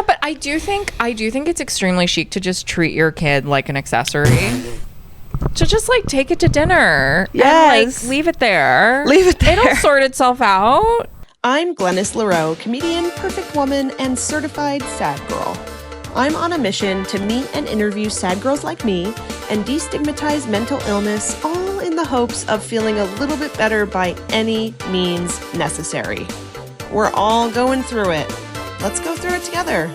Yeah, but I do think it's extremely chic to just treat your kid like an accessory. To just like take it to dinner. Yes. And like leave it there. It'll sort itself out. I'm Glennis LaRoe, comedian, perfect woman, and certified sad girl. I'm on a mission to meet and interview sad girls like me and destigmatize mental illness, all in the hopes of feeling a little bit better by any means necessary. We're all going through it. Let's go through it together.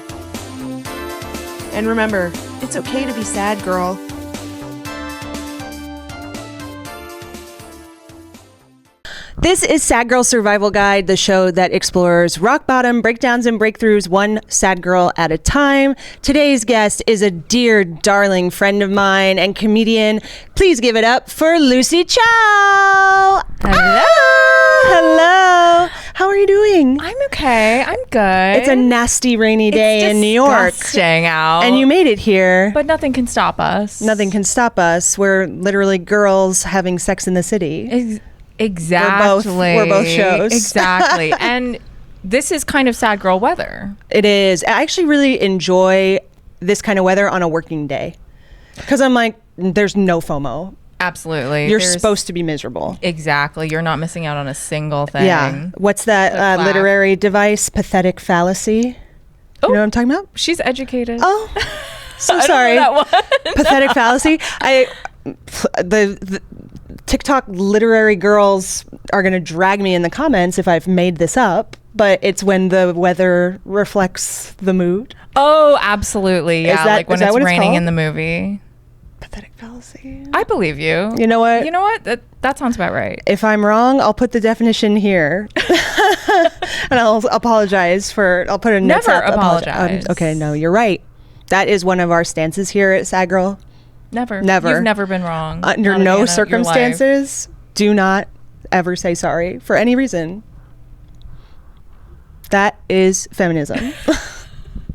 And remember, it's okay to be sad, girl. This is Sad Girl Survival Guide, the show that explores rock bottom, breakdowns, and breakthroughs one sad girl at a time. Today's guest is a dear, darling friend of mine and comedian. Please give it up for Lucy Chow. Hello. Hello. How are you doing? I'm okay. I'm good. It's a nasty, rainy day in New York. Disgusting out. And you made it here. But nothing can stop us. Nothing can stop us. We're literally girls having sex in the city. Exactly. We're both shows. Exactly. And this is kind of sad girl weather. It is. I actually really enjoy this kind of weather on a working day. Because I'm like, there's no FOMO. Absolutely. You're supposed to be miserable. Exactly. You're not missing out on a single thing. Yeah. What's that literary device? Pathetic fallacy. You know what I'm talking about? She's educated. Oh, so sorry. Pathetic fallacy. The TikTok literary girls are going to drag me in the comments if I've made this up, but it's when the weather reflects the mood. Oh, absolutely. Yeah, like when it's raining in the movie. Pathetic fallacy. I believe you. You know what? That sounds about right. If I'm wrong, I'll put the definition here. And I'll apologize I'll put a note. Never apologize. Okay, no, you're right. That is one of our stances here at Sad Girl. Never. You've never been wrong. Under no circumstances, do not ever say sorry for any reason. That is feminism.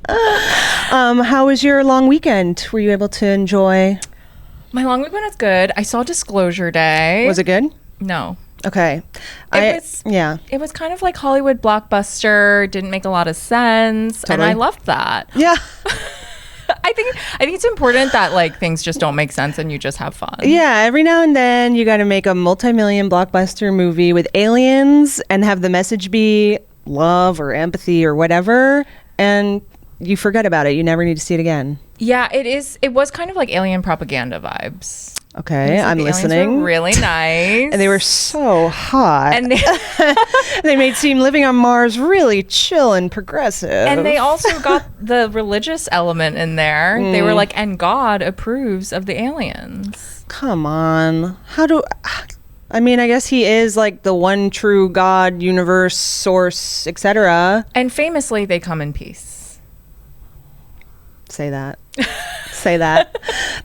How was your long weekend? Were you able to enjoy? My long weekend was good. I saw Disclosure Day. Was it good? No. Okay. It was kind of like Hollywood blockbuster. Didn't make a lot of sense. Totally. And I loved that. Yeah. I think it's important that like things just don't make sense and you just have fun. Yeah, every now and then you got to make a multi-million blockbuster movie with aliens and have the message be love or empathy or whatever, and you forget about it. You never need to see it again. Yeah, it was kind of like alien propaganda vibes. Okay, like I'm listening. Were really nice. And they were so hot. And they made seem living on Mars really chill and progressive. And they also got the religious element in there. They were like, and God approves of the aliens. Come on. I guess he is like the one true God, universe, source, etc. And famously, they come in peace. Say that. Say that.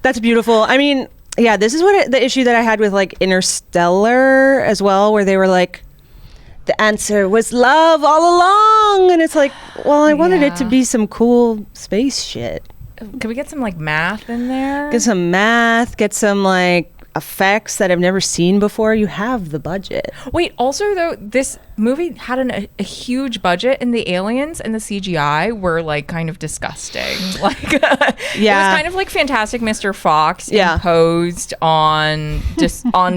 That's beautiful. I mean, yeah, this is the issue that I had with like Interstellar as well, where they were like, the answer was love all along. And it's like, well, I wanted it to be some cool space shit. Could we get some like math in there? Get some math, get some like effects that I've never seen before. You have the budget. Wait, also though, this movie had a huge budget, and the aliens and the CGI were like kind of disgusting. Like, it was kind of like Fantastic Mr. Fox imposed on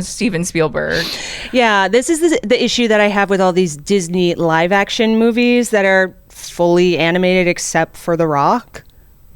Steven Spielberg. Yeah, this is the issue that I have with all these Disney live action movies that are fully animated except for The Rock.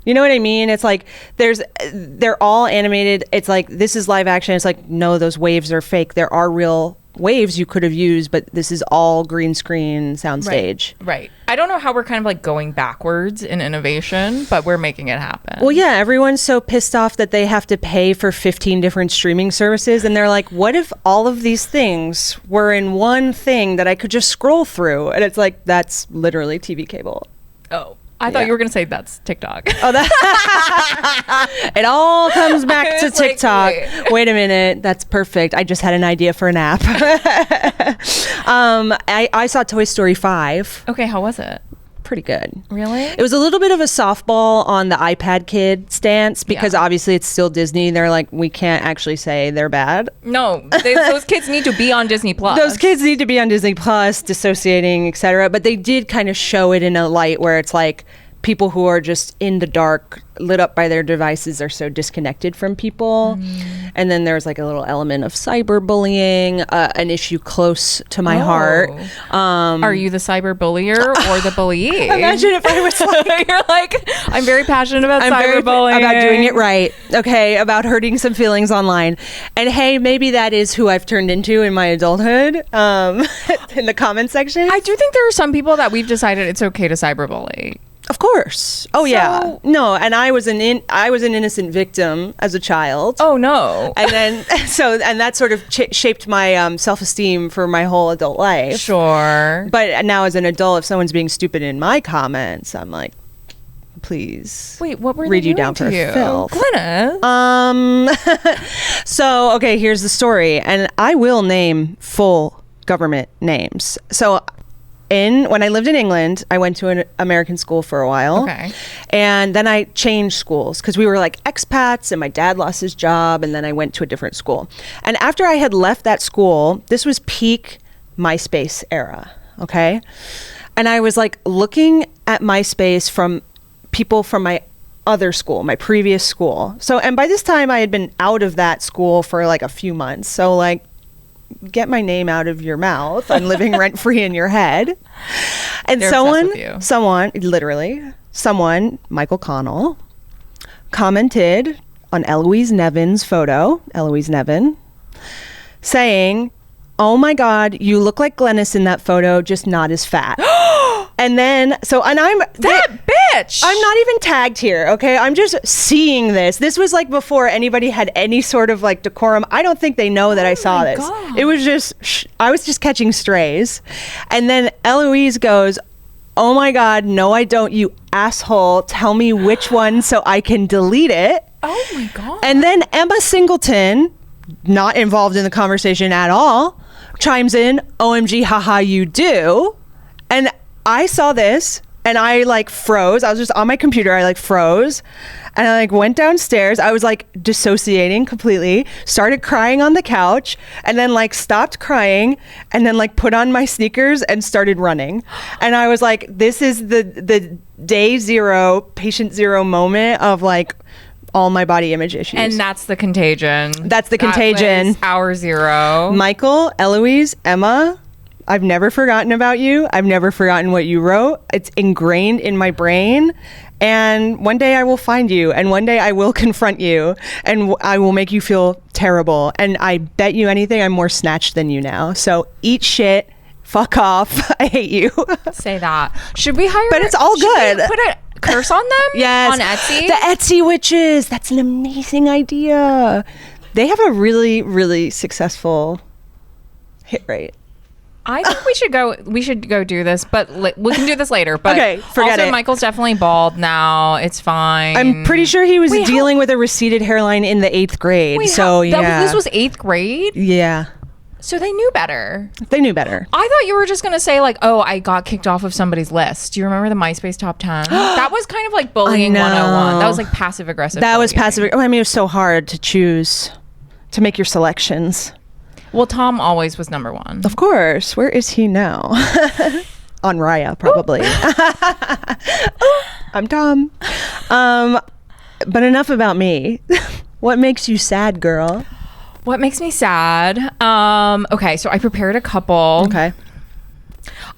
You know what I mean? It's like they're all animated. It's like, this is live action. It's like, no, those waves are fake. There are real waves you could have used, but this is all green screen soundstage. Right. I don't know how we're kind of like going backwards in innovation, but we're making it happen. Well, yeah, everyone's so pissed off that they have to pay for 15 different streaming services. And they're like, what if all of these things were in one thing that I could just scroll through? And it's like, that's literally TV cable. Oh. I thought you were going to say that's TikTok. Oh, it all comes back to TikTok. Like, wait a minute. That's perfect. I just had an idea for an app. I saw Toy Story 5. Okay, how was it? Pretty good. Really? It was a little bit of a softball on the iPad kid stance because obviously it's still Disney. They're like, we can't actually say they're bad. No, those kids need to be on Disney Plus. Those kids need to be on Disney Plus, dissociating, etc. But they did kind of show it in a light where it's like, people who are just in the dark, lit up by their devices, are so disconnected from people. And then there's like a little element of cyberbullying, an issue close to my heart. Are you the cyberbullier or the bully? Imagine if I was like, you're like, I'm very passionate about cyberbullying. About doing it right. Okay, about hurting some feelings online. And hey, maybe that is who I've turned into in my adulthood. In the comment section. I do think there are some people that we've decided it's okay to cyberbully. Of course. Oh, yeah. No, and I was an innocent victim as a child. Oh, no. And then, and that sort of shaped my self-esteem for my whole adult life. Sure. But now as an adult, if someone's being stupid in my comments, I'm like, please. Wait, what were read they you doing down to for you? filth. Glennis. So, okay, here's the story. And I will name full government names. So when I lived in England, I went to an American school for a while. Okay. And then I changed schools because we were like expats and my dad lost his job, and then I went to a different school. And after I had left that school, this was peak MySpace era, okay? And I was like looking at MySpace from people from my other school, my previous school. So, and by this time I had been out of that school for like a few months. So like, get my name out of your mouth. I'm living rent free in your head. And someone, Michael Connell, commented on Eloise Nevin's photo, Eloise Nevin, saying, "Oh my God, you look like Glennis in that photo, just not as fat." And then, I'm that bitch. I'm not even tagged here, okay? I'm just seeing this. This was like before anybody had any sort of like decorum. I don't think they know that I saw this. God. It was just, I was just catching strays. And then Eloise goes, "Oh my God, no, I don't, you asshole. Tell me which one so I can delete it." Oh my God. And then Emma Singleton, not involved in the conversation at all, chimes in, "OMG, haha, you do." And I saw this and I like froze. I was just on my computer. I like froze and I like went downstairs. I was like dissociating completely, started crying on the couch, and then like stopped crying and then like put on my sneakers and started running. And I was like, this is the day zero, patient zero moment of like all my body image issues. And that's the contagion. That's the contagion. Was hour zero. Michael, Eloise, Emma, I've never forgotten about you. I've never forgotten what you wrote. It's ingrained in my brain. And one day I will find you. And one day I will confront you. And I will make you feel terrible. And I bet you anything, I'm more snatched than you now. So eat shit. Fuck off. I hate you. Say that. Should we hire... But it's all good. Should we put a curse on them? Yes. On Etsy? The Etsy witches. That's an amazing idea. They have a really, really successful hit rate. I think we should go do this, but we can do this later. But okay, forget also, it. Michael's definitely bald now. It's fine. I'm pretty sure he was dealing with a receded hairline in the 8th grade. This was 8th grade? Yeah. So they knew better. They knew better. I thought you were just going to say like, oh, I got kicked off of somebody's list. Do you remember the MySpace top 10? That was kind of like bullying 101. That was like passive aggressive. That was passive. I mean, it was so hard to choose, to make your selections. Well, Tom always was number one. Of course. Where is he now? On Raya, probably. I'm Tom. But enough about me. What makes you sad, girl? What makes me sad? Okay, so I prepared a couple. Okay.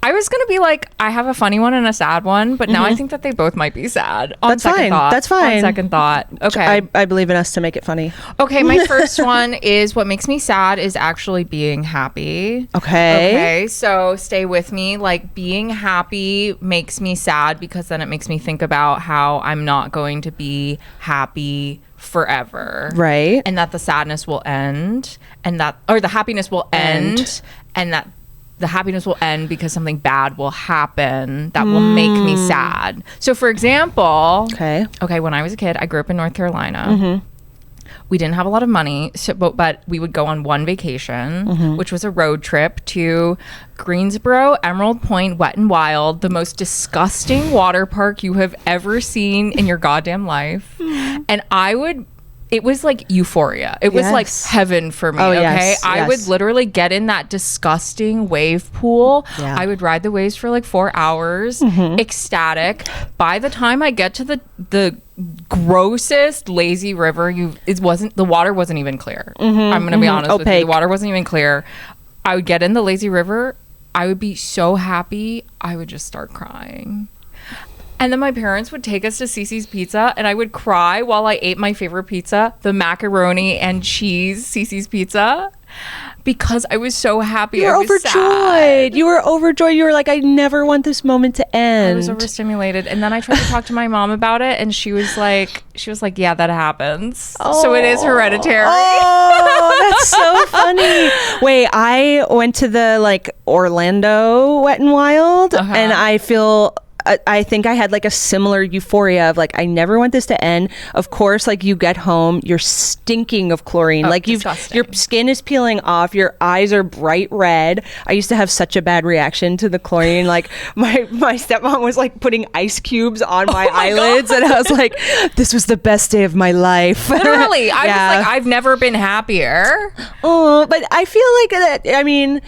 I was going to be like, I have a funny one and a sad one, but now I think that they both might be sad. That's fine. That's fine. On second thought. Okay. I believe in us to make it funny. Okay, my first one is what makes me sad is actually being happy. Okay, so stay with me. Like, being happy makes me sad because then it makes me think about how I'm not going to be happy forever. Right. And that the sadness will end, or the happiness will end, and that the happiness will end because something bad will happen that will make me sad. So for example, when I was a kid, I grew up in North Carolina. We didn't have a lot of money, but we would go on one vacation, which was a road trip to Greensboro, Emerald Point, Wet and Wild, the most disgusting water park you have ever seen in your goddamn life. And it was like euphoria. It was like heaven for me. I would literally get in that disgusting wave pool. I would ride the waves for like 4 hours, ecstatic. By the time I get to the grossest lazy river, the water wasn't even clear. I'm gonna be honest with you, the water wasn't even clear. I would get in the lazy river, I would be so happy, I would just start crying. And then my parents would take us to Cece's Pizza, and I would cry while I ate my favorite pizza, the macaroni and cheese Cece's Pizza, because I was so happy. You were overjoyed. Sad. You were overjoyed. You were like, I never want this moment to end. I was overstimulated. And then I tried to talk to my mom about it, and she was like, yeah, that happens. Oh. So it is hereditary. Oh, that's so funny. Wait, I went to the like Orlando Wet and Wild, and I think I had like a similar euphoria of like, I never want this to end. Of course, like you get home, you're stinking of chlorine. Like your skin is peeling off. Your eyes are bright red. I used to have such a bad reaction to the chlorine. Like my stepmom was like putting ice cubes on my eyelids. God. And I was like, this was the best day of my life. Literally. I was like, I've never been happier. Oh, but I feel like that, I mean,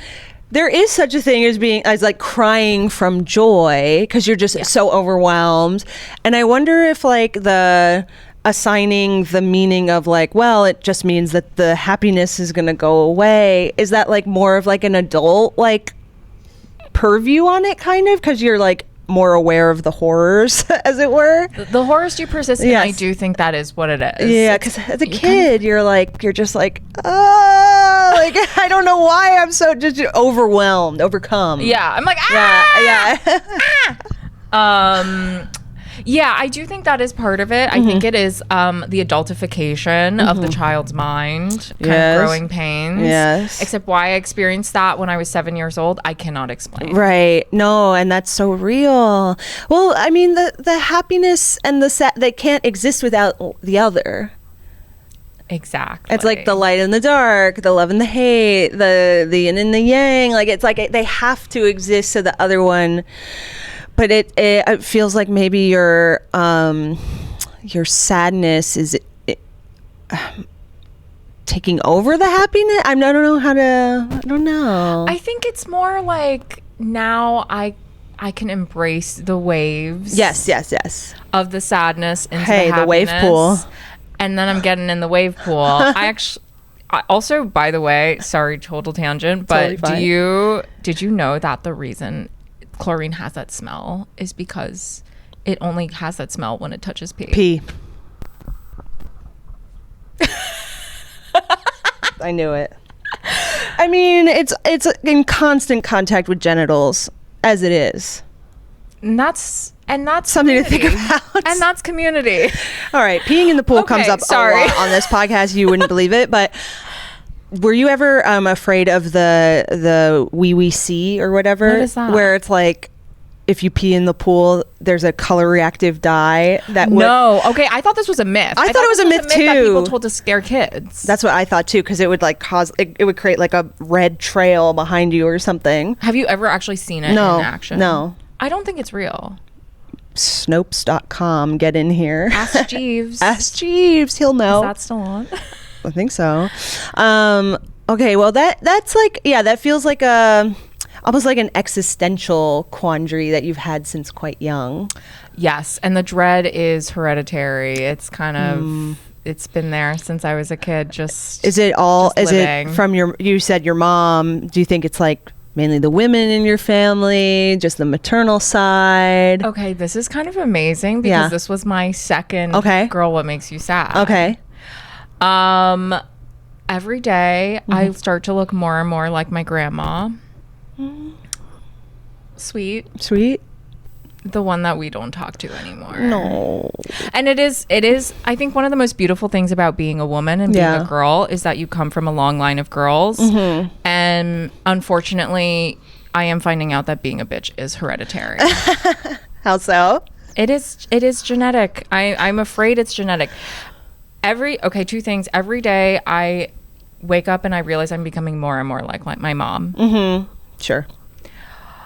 there is such a thing as like crying from joy because you're just so overwhelmed. And I wonder if like the assigning the meaning of like, well, it just means that the happiness is going to go away. Is that like more of like an adult like purview on it kind of? Because you're like more aware of the horrors, as it were. The horrors do persist, and I do think that is what it is. Yeah, because as a kid, you're just like, oh, like I don't know why I'm so just overcome. Yeah, I'm like, yeah, I do think that is part of it. I think it is the adultification of the child's mind, kind of growing pains. Yes. Except why I experienced that when I was 7 years old, I cannot explain. Right. No, and that's so real. Well, I mean, the happiness and the they can't exist without the other. Exactly. It's like the light and the dark, the love and the hate, the yin and the yang. Like it's like they have to exist so the other one. But it feels like maybe your sadness is taking over the happiness. I don't know. I think it's more like now I can embrace the waves. Yes. Of the sadness into the happiness. The wave pool. And then I'm getting in the wave pool. I also, by the way, sorry, total tangent, but totally did you know that the reason chlorine has that smell is because it only has that smell when it touches pee. I knew it. I mean, it's in constant contact with genitals as it is. And that's something to think about. And that's community. All right, peeing in the pool comes up a lot on this podcast. You wouldn't believe it, but were you ever afraid of the wee see or whatever? What is that? Where it's like if you pee in the pool, there's a color reactive dye that No. Okay, I thought this was a myth. I thought it was a myth too. That people told to scare kids. That's what I thought too, because it would like cause it would create like a red trail behind you or something. Have you ever actually seen it in action? No. I don't think it's real. Snopes.com, get in here. Ask Jeeves. Ask Jeeves, he'll know. Is that still on? I think so. Okay, well that's like, that feels like almost like an existential quandary that you've had since quite young. Yes, and the dread is hereditary. It's kind of it's been there since I was a kid. It from you said your mom? Do you think it's like mainly the women in your family, just the maternal side? Okay, this is kind of amazing because this was my second Girl What Makes You Sad. Okay. Every day I start to look more and more like my grandma. Sweet. The one that we don't talk to anymore. No. And it is I think one of the most beautiful things about being a woman and being a girl is that you come from a long line of girls. And unfortunately, I am finding out that being a bitch is hereditary. How so? It is genetic. I'm afraid it's genetic. Two things. Every day I wake up and I realize I'm becoming more and more like my mom. Sure.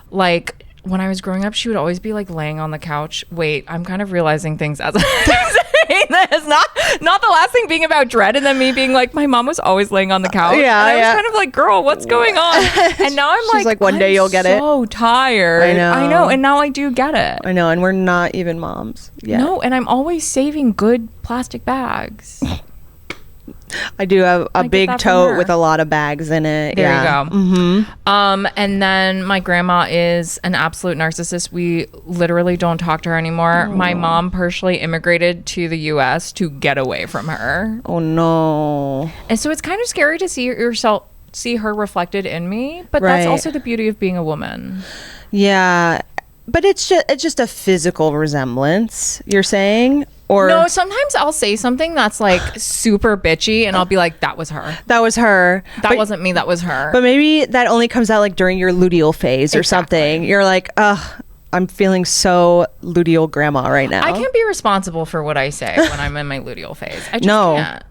Like when I was growing up, she would always be like laying on the couch. Wait, I'm kind of realizing things as I'm saying It's not the last thing being about dread, and then me being like, my mom was always laying on the couch. Yeah, and I was kind of like, girl, what's going on? And now I'm like, one day you'll get it. So tired. I know, and now I do get it. I know, and we're not even moms yet. No, and I'm always saving good plastic bags. I do have a big tote with a lot of bags in it. There you go. Mm-hmm. And then my grandma is an absolute narcissist. We literally don't talk to her anymore. Oh. My mom personally immigrated to the US to get away from her. Oh no. And so it's kind of scary to see her reflected in me, but that's also the beauty of being a woman. Yeah. But it's just a physical resemblance, you're saying? Or no, sometimes I'll say something that's like super bitchy and I'll be like, that was her. That was her. That wasn't me, that was her. But maybe that only comes out like during your luteal phase or something. You're like, ugh, I'm feeling so luteal grandma right now. I can't be responsible for what I say when I'm in my luteal phase. I just can't.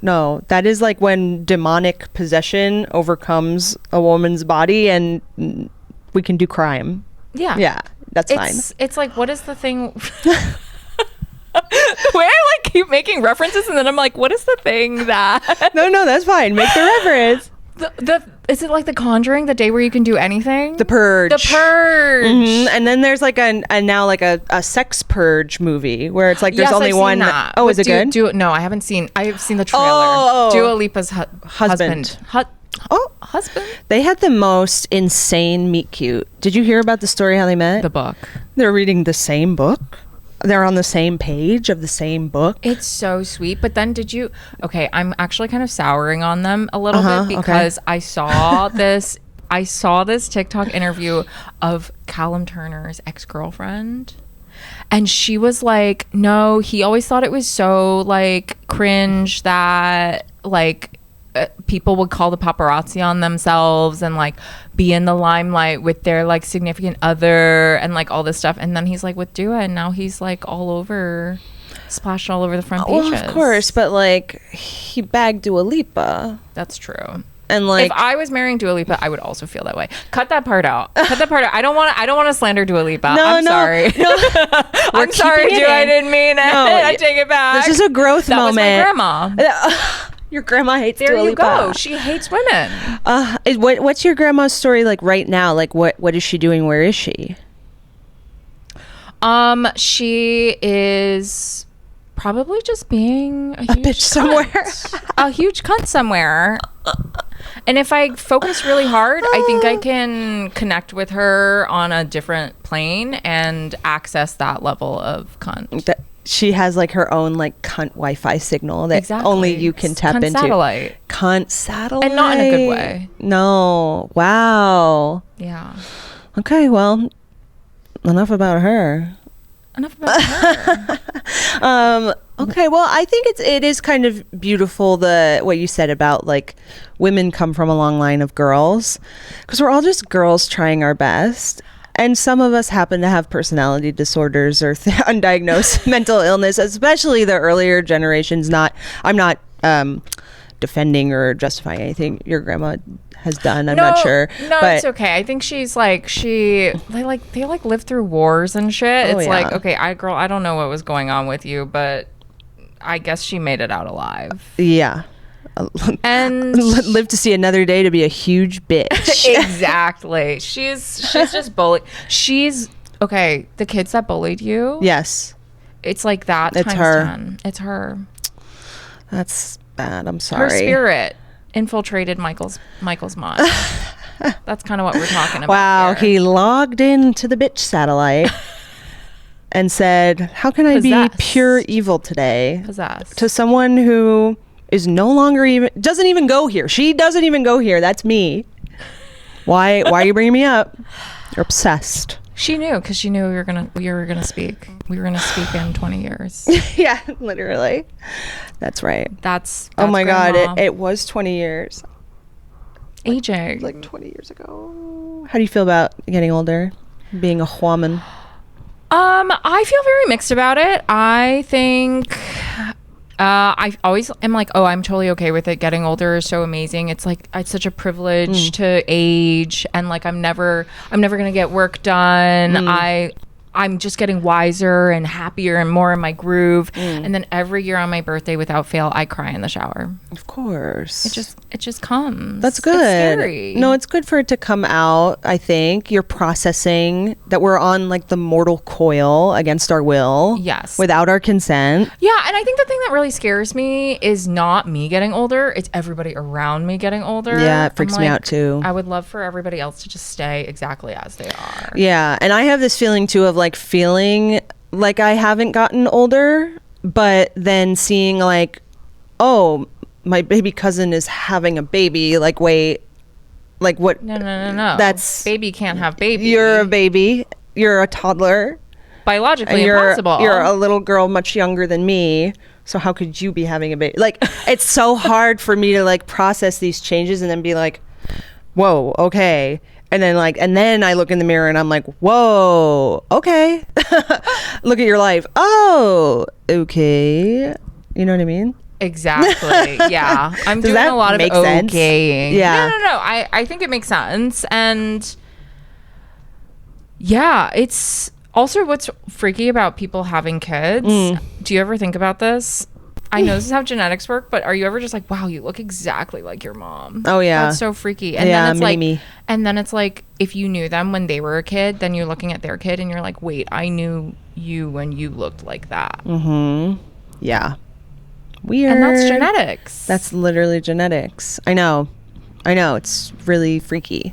No. That is like when demonic possession overcomes a woman's body and we can do crime. Yeah, that's fine. It's like, what is the thing... The way I like keep making references and then I'm like, what is the thing that... No, that's fine. Make the reference. Is it like The Conjuring, the day where you can do anything? The Purge. Mm-hmm. And then there's like now like a sex purge movie where it's like there's only one. That. Oh, is it good? No, I haven't seen. I've seen the trailer. Oh. Dua Lipa's husband. Husband. They had the most insane meet cute. Did you hear about the story how they met? The book. They're reading the same book. They're on the same page of the same book. It's so sweet. But then I'm actually kind of souring on them a little bit because I saw this TikTok interview of Callum Turner's ex-girlfriend. And she was like, no, he always thought it was so like cringe that like people would call the paparazzi on themselves and like be in the limelight with their like significant other and like all this stuff. And then he's like with Dua, and now he's like splashed all over the front pages. Well, of course, but like he bagged Dua Lipa. That's true. And like, if I was marrying Dua Lipa, I would also feel that way. Cut that part out. I don't want to slander Dua Lipa. I'm sorry. No. I'm sorry, Dua. I didn't mean it. No, I take it back. This is a growth moment. That was my grandma. Your grandma hates Dua Lipa. There you go. She hates women. What's your grandma's story like right now? Like what is she doing? Where is she? She is probably just being a huge bitch somewhere. A huge cunt somewhere. And if I focus really hard, I think I can connect with her on a different plane and access that level of cunt. She has like her own like cunt Wi-Fi signal that only you can tap into. Satellite. Cunt satellite. And not in a good way. No. Wow. Yeah. Okay, well, enough about her. Okay, well, I think it is kind of beautiful what you said about like women come from a long line of girls, because we're all just girls trying our best. And some of us happen to have personality disorders or undiagnosed mental illness, especially the earlier generations. I'm not defending or justifying anything your grandma has done. I'm not sure. No, but it's okay. I think she's like they lived through wars and shit. It's like, okay, I don't know what was going on with you, but I guess she made it out alive. Yeah. And live to see another day to be a huge bitch. Exactly. She's just bullied. The kids that bullied you. Yes. It's like that. It's her. 10. It's her. That's bad. I'm sorry. Her spirit infiltrated Michael's mind. That's kind of what we're talking about. Wow. Here. He logged into the bitch satellite and said, how can I be pure evil today? Possessed. To someone who is no longer doesn't even go here. She doesn't even go here. That's me. Why are you bringing me up? You're obsessed. She knew, because she knew we were gonna speak. We were gonna speak in 20 years. Yeah, literally. That's right. That's oh my grandma. God, it was 20 years. Aging. Like 20 years ago. How do you feel about getting older? Being a woman? I feel very mixed about it. I think I always am like, oh, I'm totally okay with it. Getting older is so amazing. It's like, it's such a privilege to age, and like I'm never gonna get work done. I'm just getting wiser and happier and more in my groove. And then every year on my birthday, without fail, I cry in the shower. Of course. It just comes. That's good. It's scary. No, it's good for it to come out, I think. You're processing that we're on like the mortal coil against our will. Yes. Without our consent. Yeah, and I think the thing that really scares me is not me getting older. It's everybody around me getting older. Yeah, it freaks me out too. I would love for everybody else to just stay exactly as they are. Yeah, and I have this feeling too of like feeling like I haven't gotten older, but then seeing like, oh, my baby cousin is having a baby. Like, wait, like what? No. That's baby can't have baby. You're a baby. You're a toddler. Biologically impossible. You're a little girl much younger than me. So how could you be having a baby? Like, it's so hard for me to like process these changes and then be like, whoa, okay. And then I look in the mirror and I'm like, whoa, okay. Look at your life. Oh, okay. You know what I mean? Exactly. Yeah. I'm doing a lot of okaying. Yeah. No. I think it makes sense. And yeah, it's also what's freaky about people having kids. Do you ever think about this? I know this is how genetics work, but are you ever just like, wow, you look exactly like your mom? Oh yeah, that's so freaky. And then it's like, if you knew them when they were a kid, then you're looking at their kid and you're like, wait, I knew you when you looked like that. Yeah, weird. And that's genetics. That's literally genetics. I know, it's really freaky.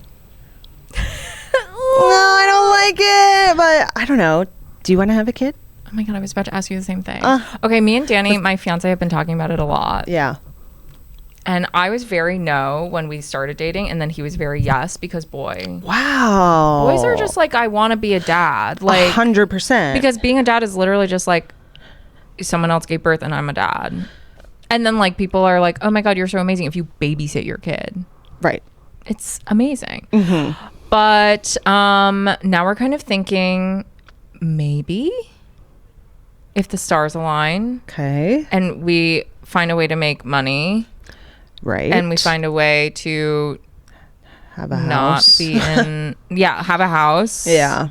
No, I don't like it, but I don't know. Do you want to have a kid? Oh my God, I was about to ask you the same thing. Okay, me and Danny, my fiance, have been talking about it a lot. Yeah. And I was very no when we started dating, and then he was very yes, because wow. Boys are just like, I want to be a dad. Like 100%. Because being a dad is literally just like someone else gave birth and I'm a dad. And then like people are like, oh my God, you're so amazing if you babysit your kid. Right. It's amazing. But now we're kind of thinking maybe if the stars align, okay, and we find a way to make money, right, and we find a way to have a house, have a house. Yeah,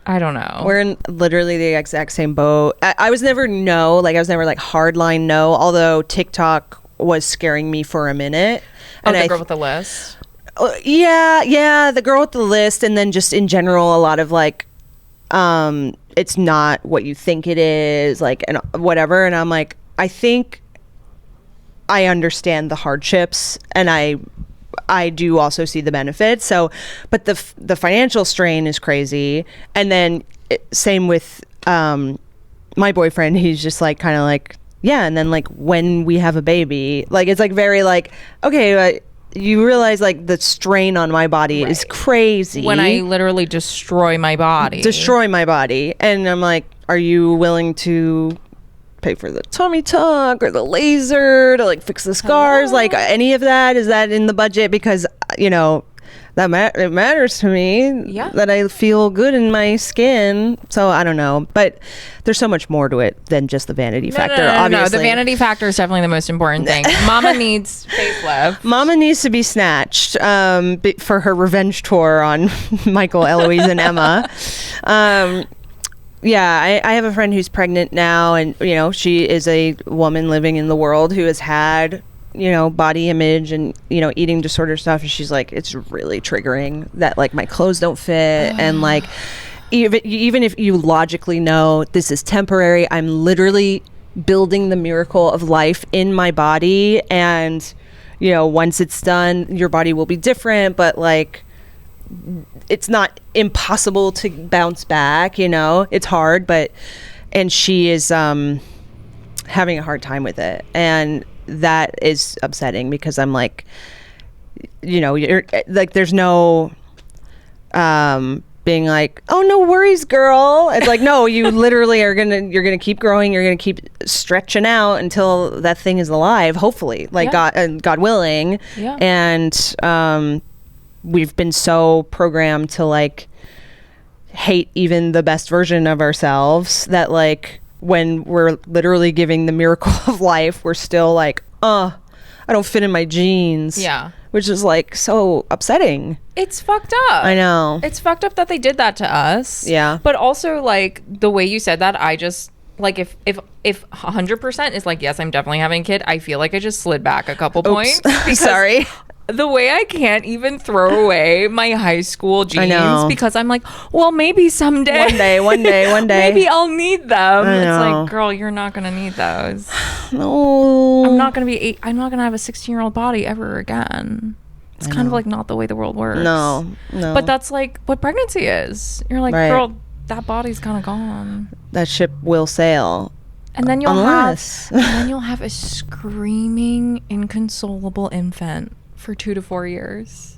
I don't know. We're in literally the exact same boat. I was never like hardline no, although TikTok was scaring me for a minute. And the girl with the list. Yeah, the girl with the list, and then just in general, a lot of like, it's not what you think it is, like, and whatever. And I'm like, I think I understand the hardships, and I do also see the benefits. So, but the financial strain is crazy. And then same with my boyfriend. He's just like kind of like, yeah. And then like when we have a baby, like it's like very like, okay, you realize like the strain on my body is crazy. When I literally destroy my body. And I'm like, are you willing to pay for the tummy tuck or the laser to like fix the scars? Like any of that, is that in the budget? Because it matters to me that I feel good in my skin. So I don't know, but there's so much more to it than just the vanity factor. Obviously, the vanity factor is definitely the most important thing. Mama needs facelift. Mama needs to be snatched for her revenge tour on Michael, Eloise, and Emma. Yeah, I have a friend who's pregnant now, and she is a woman living in the world who has had body image and eating disorder stuff, and she's like, it's really triggering that like my clothes don't fit. And like even if you logically know this is temporary, I'm literally building the miracle of life in my body, and once it's done, your body will be different, but like it's not impossible to bounce back. It's hard, and she is having a hard time with it, and that is upsetting because I'm like, you're like, there's no being like, oh, no worries, girl. It's like, no, you literally you're gonna keep growing, you're gonna keep stretching out until that thing is alive, hopefully, like God willing. And we've been so programmed to like hate even the best version of ourselves that like when we're literally giving the miracle of life, we're still like, I I don't fit in my jeans. Yeah. Which is like so upsetting. It's fucked up. I know. It's fucked up that they did that to us. Yeah. But also, like, the way you said that, I just, like, if 100% is like, yes, I'm definitely having a kid, I feel like I just slid back a couple points. Sorry. The way I can't even throw away my high school jeans because I'm like, well, maybe someday. One day. Maybe I'll need them. It's like, girl, you're not going to need those. No. I'm not going to have a 16-year-old body ever again. It's kind of like not the way the world works. No. But that's like what pregnancy is. You're like, girl, that body's kind of gone. That ship will sail. And then you'll have a screaming, inconsolable infant for 2 to 4 years.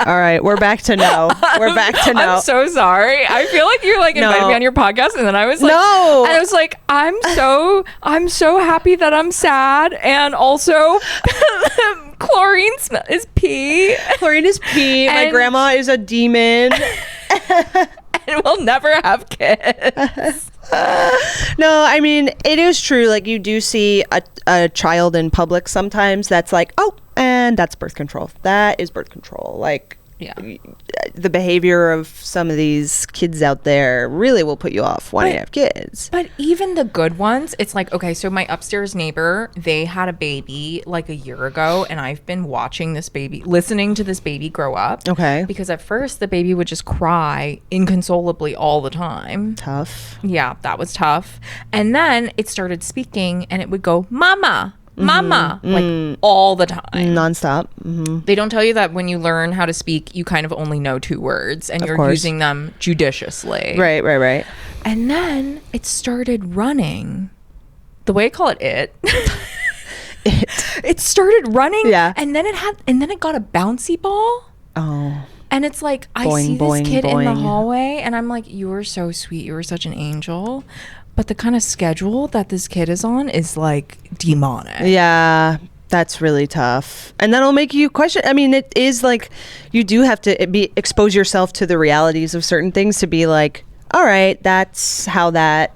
All right, we're back to no. I'm so sorry. I feel like you like invited me on your podcast, and then I was like, no. And I was like, I'm so happy that I'm sad, and also chlorine is pee. Chlorine is pee. My grandma is a demon. And we'll never have kids. No, I mean, it is true. Like, you do see a child in public sometimes that's like, oh, and that's birth control. That is birth control. Like, the behavior of some of these kids out there really will put you off wanting to have kids. But even the good ones, it's like, okay, so my upstairs neighbor, they had a baby like a year ago, and I've been watching this baby, listening to this baby grow up. Okay. Because at first the baby would just cry inconsolably all the time. Tough. Yeah, that was tough. And then it started speaking, and it would go, mama. Mama, like all the time. Nonstop. They don't tell you that when you learn how to speak, you kind of only know 2 words and you're using them judiciously. Right. And then it started running. The way I call it. It started running. Yeah. And then it got a bouncy ball. Oh. And it's like, I see this kid in the hallway, and I'm like, you are so sweet. You are such an angel. But the kind of schedule that this kid is on is like demonic. Yeah, that's really tough. And that'll make you question. I mean, it is like you do have to expose yourself to the realities of certain things to be like, all right, that's how that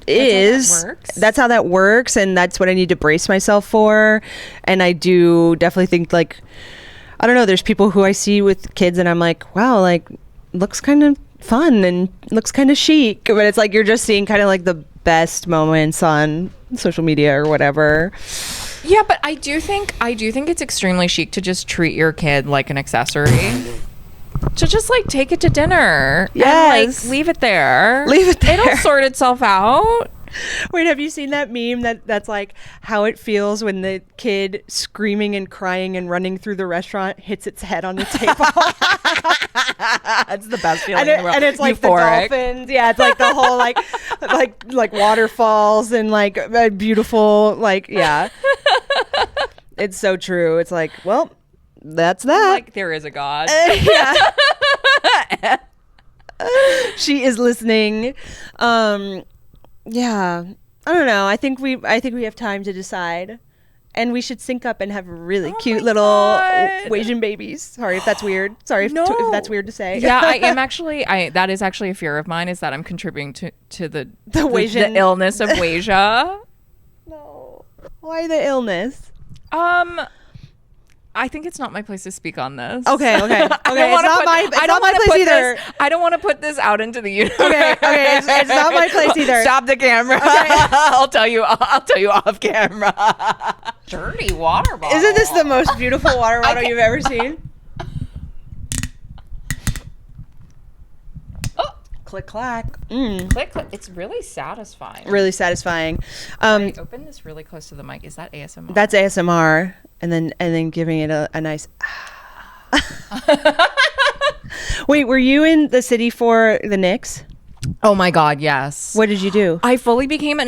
is. That's how that works. And that's what I need to brace myself for. And I do definitely think, like, I don't know, there's people who I see with kids and I'm like, wow, like, looks kind of fun and looks kind of chic, but it's like you're just seeing kind of like the best moments on social media or whatever. Yeah, but I do think it's extremely chic to just treat your kid like an accessory. To just like take it to dinner. Yes. And like leave it there. It'll sort itself out. Wait, have you seen that meme that's like how it feels when the kid screaming and crying and running through the restaurant hits its head on the table? It's the best feeling in the world. And it's like euphoric. The dolphins. Yeah, it's like the whole like waterfalls and like a beautiful yeah. It's so true. It's like, well, that's that. Like there is a God. Yeah. She is listening. Yeah, I don't know. I think we have time to decide, and we should sync up and have really cute little Asian babies. Sorry if that's weird. Sorry if that's weird to say. Yeah, I am actually. That is actually a fear of mine. Is that I'm contributing to the illness of Wasia. No, why the illness? I think it's not my place to speak on this. Okay. It's not my place either. I don't want to put this out into the universe. Okay. It's not my place either. Stop the camera. Okay. I'll tell you off camera. Dirty water bottle. Isn't this the most beautiful water bottle you've ever seen? Oh. Click clack. Click click. It's really satisfying. Really satifying. Open this really close to the mic. Is that ASMR? That's ASMR. And then giving it a nice. Wait, were you in the city for the Knicks? Oh my God, yes. What did you do? I fully became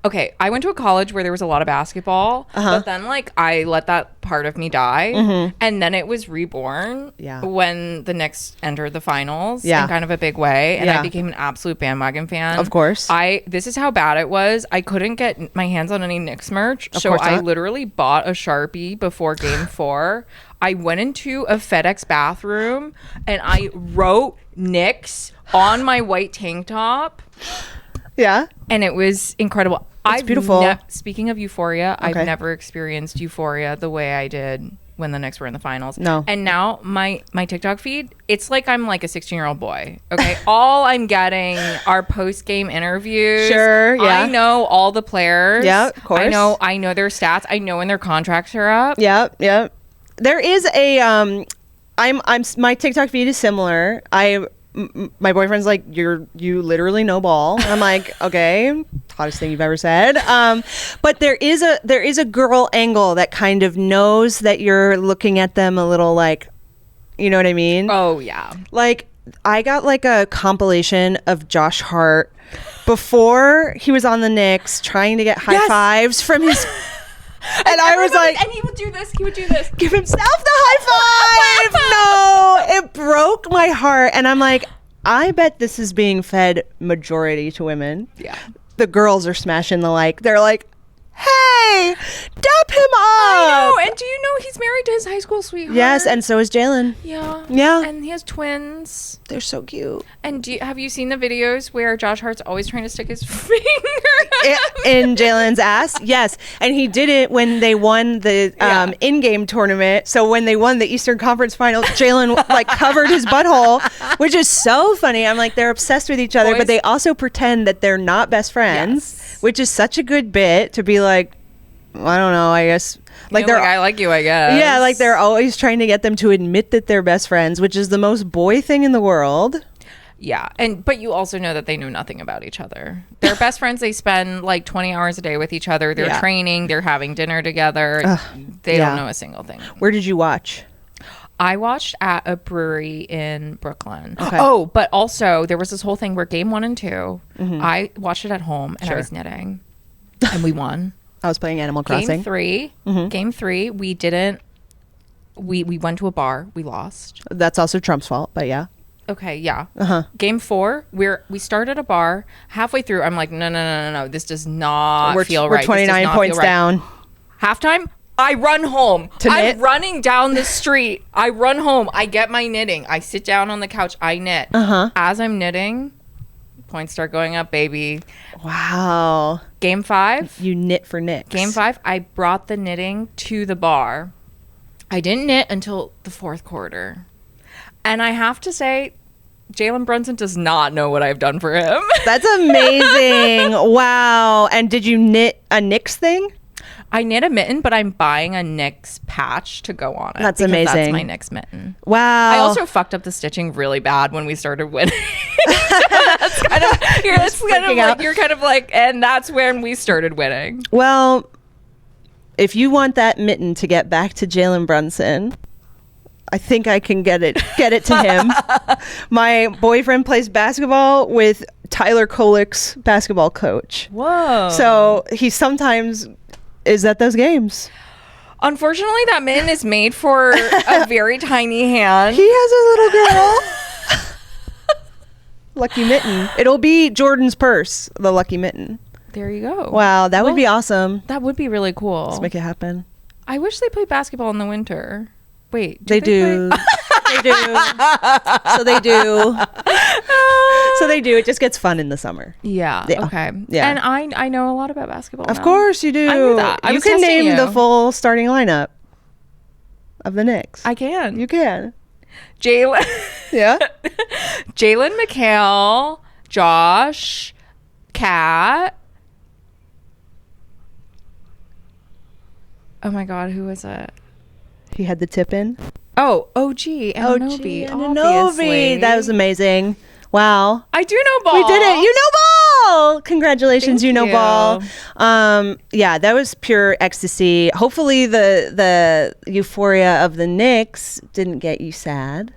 okay, I went to a college where there was a lot of basketball, but then like I let that part of me die, and then it was reborn when the Knicks entered the finals in kind of a big way, and I became an absolute bandwagon fan. Of course. This is how bad it was. I couldn't get my hands on any Knicks merch, so I literally bought a Sharpie before Game 4. I went into a FedEx bathroom and I wrote Knicks on my white tank top. Yeah. And it was incredible. It's beautiful. Speaking of euphoria, I've never experienced euphoria the way I did when the Knicks were in the finals. No. And now my TikTok feed, it's like I'm like a 16-year-old boy. Okay. All I'm getting are post-game interviews. Sure. Yeah. I know all the players. Yeah, of course. I know their stats. I know when their contracts are up. Yep. Yep. There is a my TikTok feed is similar. My boyfriend's like, you literally know ball. And I'm like, okay, hottest thing you've ever said. But there is a girl angle that kind of knows that you're looking at them a little like, you know what I mean? Oh yeah. Like I got like a compilation of Josh Hart before he was on the Knicks trying to get high fives from his. And I was like, and he would do this. Give himself the high five. No, it broke my heart. And I'm like, I bet this is being fed majority to women. Yeah. The girls are smashing the like. They're like, hey, dap him up. I know. And do you know he's married to his high school sweetheart? Yes, and so is Jalen. Yeah. Yeah. And he has twins. They're so cute. And have you seen the videos where Josh Hart's always trying to stick his finger in Jalen's ass? Yes. And he did it when they won the in-game tournament. So when they won the Eastern Conference Finals, Jalen like covered his butthole, which is so funny. I'm like, they're obsessed with each other, but they also pretend that they're not best friends, which is such a good bit to be like, I don't know, I guess. Like they're like, I like you, I guess. Yeah, like they're always trying to get them to admit that they're best friends, which is the most boy thing in the world. Yeah, but you also know that they know nothing about each other. They're best friends. They spend like 20 hours a day with each other. They're training. They're having dinner together. They don't know a single thing. Where did you watch? I watched at a brewery in Brooklyn. Okay. Oh, but also there was this whole thing where game 1 and 2, I watched it at home and I was knitting, and we won. I was playing Animal Crossing. Game 3, we didn't. We went to a bar. We lost. That's also Trump's fault, but yeah. Okay, yeah. Game 4, we started a bar. Halfway through, I'm like, no. This does not feel right. We're 29 points down. Halftime, I run home. I'm running down the street. I run home. I get my knitting. I sit down on the couch. I knit. As I'm knitting, points start going up, baby. Wow. Game 5. You knit for Knicks. Game 5, I brought the knitting to the bar. I didn't knit until the 4th quarter. And I have to say, Jalen Brunson does not know what I've done for him. That's amazing. Wow. And did you knit a Knicks thing? I knit a mitten, but I'm buying a Knicks patch to go on it. That's amazing. That's my Knicks mitten. Wow. I also fucked up the stitching really bad when we started winning. That's kind of you're kind of like, and that's when we started winning. Well, if you want that mitten to get back to Jalen Brunson, I think I can get it to him. My boyfriend plays basketball with Tyler Kolick's basketball coach. Whoa. So he sometimes is at those games. Unfortunately, that mitten is made for a very tiny hand. He has a little girl. Lucky mitten. It'll be Jordan's purse, the lucky mitten. There you go. Wow, that would be awesome. That would be really cool. Let's make it happen. I wish they played basketball in the winter. Wait, they do. They do. So they do. So they do. It just gets fun in the summer. Yeah. Okay. Yeah. And I know a lot about basketball. Of course you do. I knew that. You can name the full starting lineup of the Knicks. I can. You can. Jalen. Yeah. Jalen, Mikhail, Josh, Kat. Oh my God, who was it? He had the tip in. Oh, OG Anunoby. Anunoby. That was amazing. Wow. I do know ball. We did it. You know ball. Congratulations. Thank you. Ball. Yeah, that was pure ecstasy. Hopefully the euphoria of the Knicks didn't get you sad.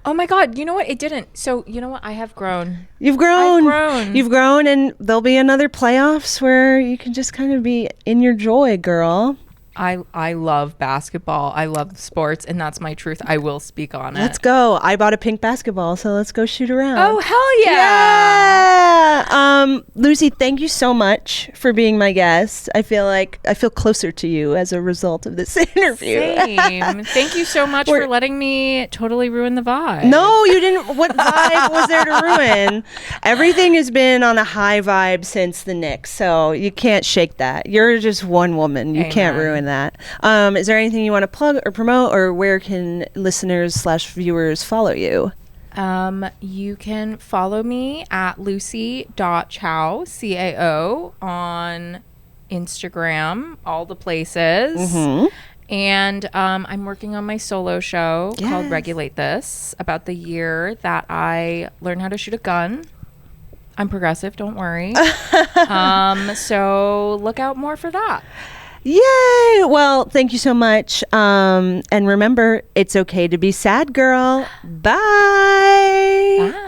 Oh my God. You know what? It didn't. So you know what? I have grown. You've grown. I've grown. You've grown, and there'll be another playoffs where you can just kind of be in your joy, girl. I love basketball. I love sports, and that's my truth. I will speak on it. Let's go. I bought a pink basketball, so let's go shoot around. Oh, hell yeah. Lucy, thank you so much for being my guest. I feel closer to you as a result of this interview. Same. Thank you so much for letting me totally ruin the vibe. No, you didn't. What vibe was there to ruin? Everything has been on a high vibe since the Knicks, so you can't shake that. You're just one woman. You can't ruin that. Is there anything you want to plug or promote, or where can listeners/viewers follow you? You can follow me at lucy.chao, CAO, on Instagram, all the places. Mm-hmm. And I'm working on my solo show called Regulate This, about the year that I learned how to shoot a gun. I'm progressive, don't worry. So look out more for that. Yay! Well, thank you so much. And remember, it's okay to be sad, girl. Bye. Bye.